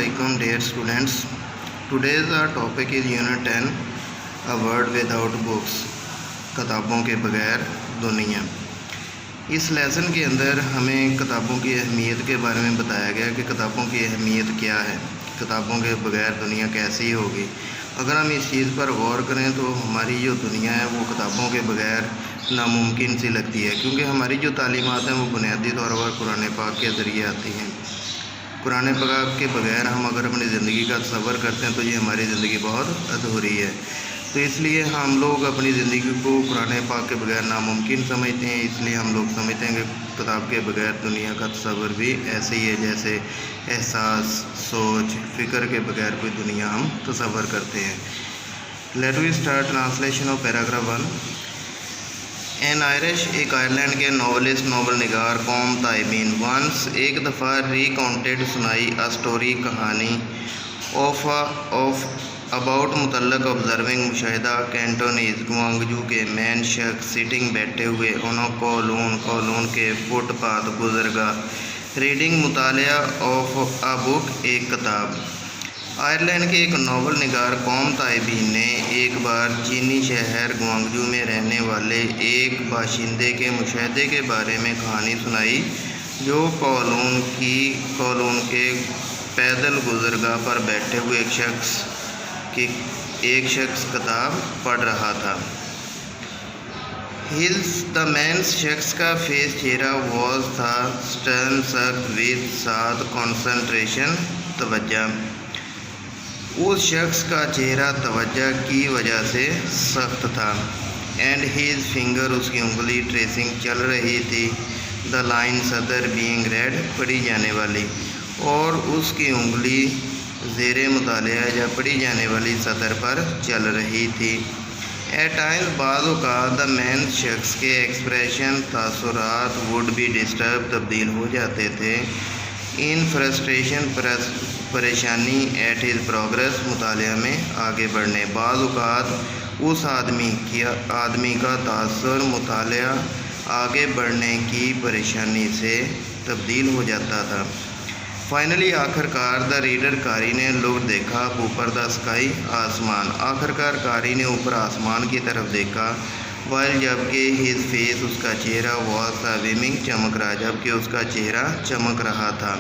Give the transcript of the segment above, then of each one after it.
Assalamualaikum dear students. Today's our topic is Unit 10, A World Without Books. किताबों के बगैर दुनिया। इस लेसन के अंदर हमें किताबों की अहमियत के बारे में बताया गया कि किताबों की अहमियत क्या है, किताबों के बगैर दुनिया कैसी होगी। अगर हम इस चीज़ पर गौर करें तो हमारी जो दुनिया है वो किताबों के बगैर नामुमकिन सी लगती है, क्योंकि हमारी जो तालीमात हैं वो बुनियादी तौर पर कुरान पाक के ज़रिए आती हैं। कुरान पाक के बगैर हम अगर अपनी ज़िंदगी का तसव्वुर करते हैं तो ये हमारी ज़िंदगी बहुत अधूरी है। तो इसलिए हम लोग अपनी ज़िंदगी को कुरान पाक के बगैर नामुमकिन समझते हैं। इसलिए हम लोग समझते हैं कि किताब के बगैर दुनिया का तसव्वुर भी ऐसे ही है जैसे एहसास, सोच, फ़िक्र के बगैर कोई दुनिया हम तसव्वुर करते हैं। Let we start translation of paragraph 1। An Irish, एक आयरलैंड के नॉवलिस्ट, नॉवल निगार कौम ताइबीन वंस एक दफ़ा रिकाउंटेड सुनाई अ स्टोरी, कहानी ऑफ अबाउट मुतल्लक ऑब्जर्विंग मुशाहिदा कैंटोनीज ग्वांगजू के मैन शख्स सिटिंग बैठे हुए ऑन कौलून के फुटपाथ गुजरगा रीडिंग मुतालिया ऑफ अ बुक, एक किताब। आयरलैंड के एक नावल निगार कौम ताइबीन ने एक बार चीनी शहर ग्वांगजू में रहने वाले एक बाशिंदे के मुशाहिदे के बारे में कहानी सुनाई, जो कौलून के पैदल गुजरगाह पर बैठे हुए एक शख्स किताब पढ़ रहा था। द मैन, शख्स का फेस चेहरा वॉज था स्टर्न सक विद साद कॉन्सनट्रेशन, तवज्जा। उस शख्स का चेहरा तवज्जा की वजह से सख्त था। एंड हीज फिंगर, उसकी उंगली ट्रेसिंग चल रही थी। द लाइन सदर बीइंग रेड, पढ़ी जाने वाली, और उसकी उंगली ज़ेरे मुतालिया या पढ़ी जाने वाली सतर पर चल रही थी। एट टाइम्स, बाज़ औक़ात द मैन, शख्स के एक्सप्रेशन, तासुरात वुड बी डिस्टर्ब, तब्दील हो जाते थे। इन फ्रस्ट्रेशन, परेशानी, एट हिज प्रोग्रेस, मुतालिया में आगे बढ़ने। बाज़ औक़ात उस आदमी का तासुर मुतालिया आगे बढ़ने की परेशानी से तब्दील हो जाता था। फाइनली, आखिरकार द रीडर, कारी ने लुक, देखा, ऊपर द स्काई, आसमान। आखिरकार कारी ने ऊपर आसमान की तरफ देखा। वाइल, जबकि हिज फेस, उसका चेहरा, वॉज द विमिंग, चमक रहा, जबकि उसका चेहरा चमक रहा था।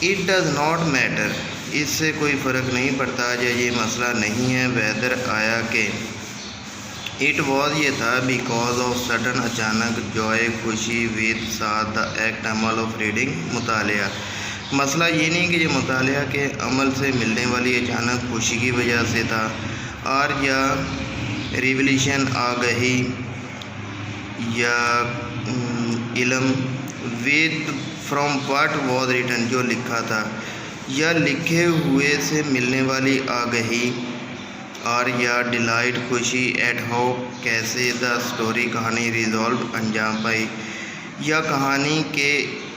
इट डज नॉट मैटर, इससे कोई फ़र्क नहीं पड़ता, ये मसला नहीं है वेदर, आया कि। इट वॉज, ये था, बिकॉज ऑफ सडन, अचानक, जॉय, खुशी, विद, साथ, द एक्ट, अमल ऑफ रीडिंग, मुतालिया। मसला ये नहीं कि ये मुतालिया के अमल से मिलने वाली अचानक खुशी की वजह से था, और या रिवलेशन, आगही या इल्म, with from what was written, जो लिखा था, या लिखे हुए से मिलने वाली आगही, और या डिलाइट, खुशी, एट हाउ, कैसे, द स्टोरी, कहानी, रिजॉल्व, अंजाम पाई, या कहानी के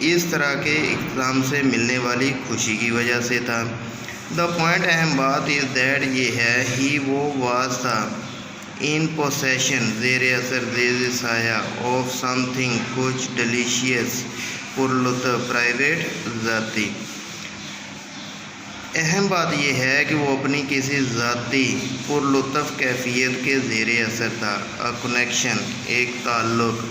इस तरह के इख्तिताम से मिलने वाली खुशी की वजह से था। द पॉइंट, अहम बात, इज़ दैट, ये है, ही, वो, वाज, था, इन पोसेशन, ज़ेर असर, ज़ेर साया, ऑफ समथिंग, कुछ, डिलीशियस, पुरलुत्फ़, प्राइवेट, ज़ाती। अहम बात यह है कि वो अपनी किसी ज़ाती पुरलुत्फ़ कैफियत के ज़ेरे असर था। अ कनेक्शन, एक ताल्लुक़,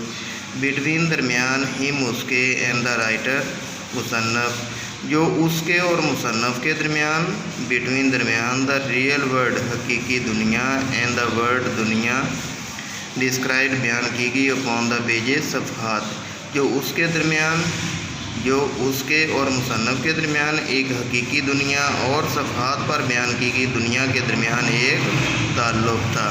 बिटवीन, दरमियान, हिम, उसके, एंड द राइटर, मुसन्नफ़, जो उसके और मुसन्नफ़ के दरमियान, बिटवीन, दरमियान, द रियल वर्ल्ड, हकीकी दुनिया, एंड द वर्ल्ड, दुनिया, डिस्क्राइब, बयान की गई, अपॉन द पेजेस, सफ़हात, जो उसके दरमियान, जो उसके और मुसन्नफ़ के दरमियान एक हकीकी दुनिया और सफ़हात पर बयान की गई दुनिया के दरमियान एक ताल्लुक़ था।